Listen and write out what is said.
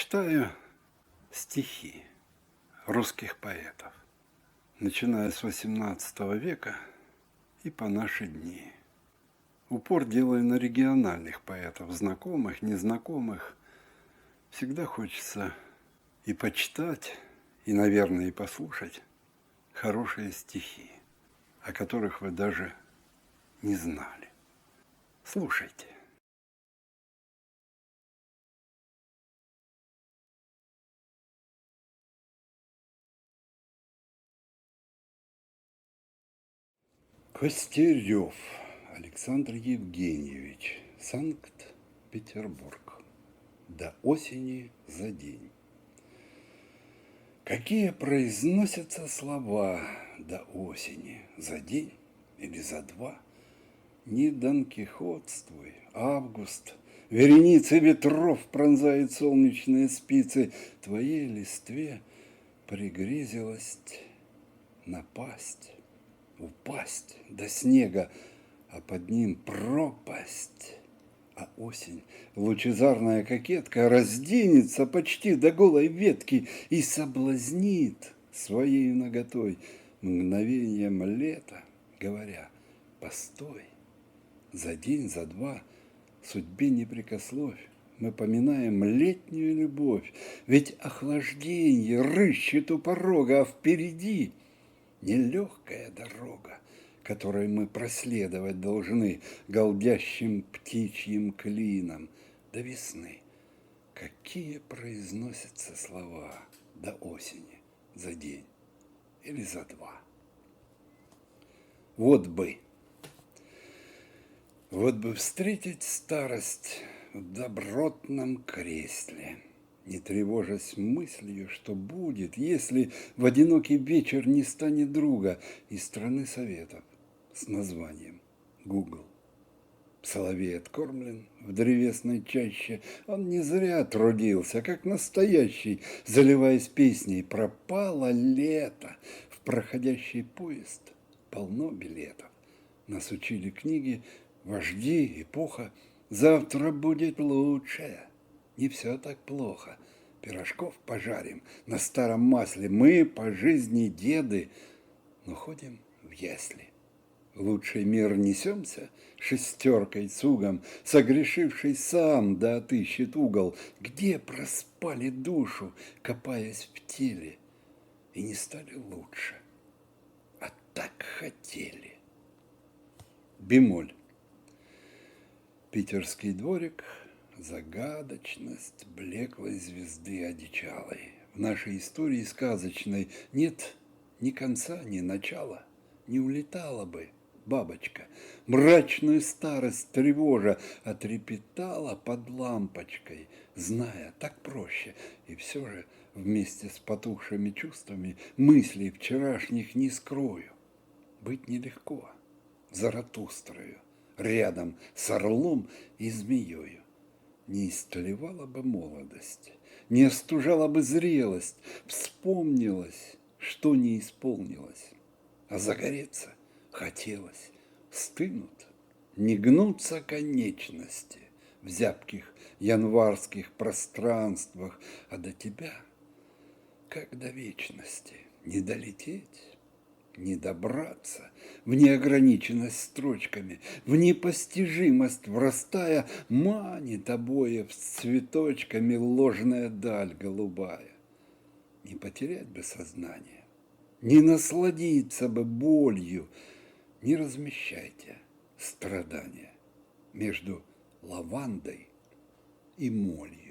Читаю стихи русских поэтов, начиная с XVIII века и по наши дни. Упор делаю на региональных поэтов, знакомых, незнакомых. Всегда хочется и почитать, и, наверное, и послушать хорошие стихи, о которых вы даже не знали. Слушайте. Костерев Александр Евгеньевич, Санкт-Петербург. До осени за день. Какие произносятся слова до осени, за день или за два? Не донкихотствуй, август, вереницы ветров пронзает солнечные спицы, твоей листве пригрезилась напасть, упасть до снега, а под ним пропасть. А осень, лучезарная кокетка, разденется почти до голой ветки и соблазнит своей наготой мгновением лета, говоря: постой, за день, за два судьбе не прикословь. Мы поминаем летнюю любовь, ведь охлаждение рыщет у порога, а впереди нелегкая дорога, которой мы проследовать должны голдящим птичьим клином до весны. Какие произносятся слова до осени, за день или за два? Вот бы встретить старость в добротном кресле, не тревожась мыслью, что будет, если в одинокий вечер не станет друга из страны советов с названием Google. Соловей откормлен в древесной чаще, он не зря трудился, как настоящий, заливаясь песней. Пропало лето, в проходящий поезд полно билетов. Нас учили книги, вожди, эпоха. Завтра будет лучше, не все так плохо. Пирожков пожарим на старом масле. Мы по жизни деды, но ходим в ясли. В лучший мир несемся шестеркой цугом, согрешивший сам да отыщет угол, где проспали душу, копаясь в теле, и не стали лучше, а так хотели. Бемоль. Питерский дворик, загадочность блеклой звезды одичалой. В нашей истории сказочной нет ни конца, ни начала. Не улетала бы бабочка, мрачную старость тревожа, отрепетала под лампочкой, зная, так проще, и все же вместе с потухшими чувствами мыслей вчерашних не скрою. Быть нелегко, Заратустрою, рядом с орлом и змеёю. Не истлевала бы молодость, не остужала бы зрелость, вспомнилось, что не исполнилось, а загореться хотелось. Стынут, не гнутся конечности в зябких январских пространствах, а до тебя, как до вечности, не долететь, не добраться в неограниченность строчками, в непостижимость врастая, манит обоев с цветочками ложная даль голубая. Не потерять бы сознание, не насладиться бы болью, не размещайте страдания между лавандой и молью.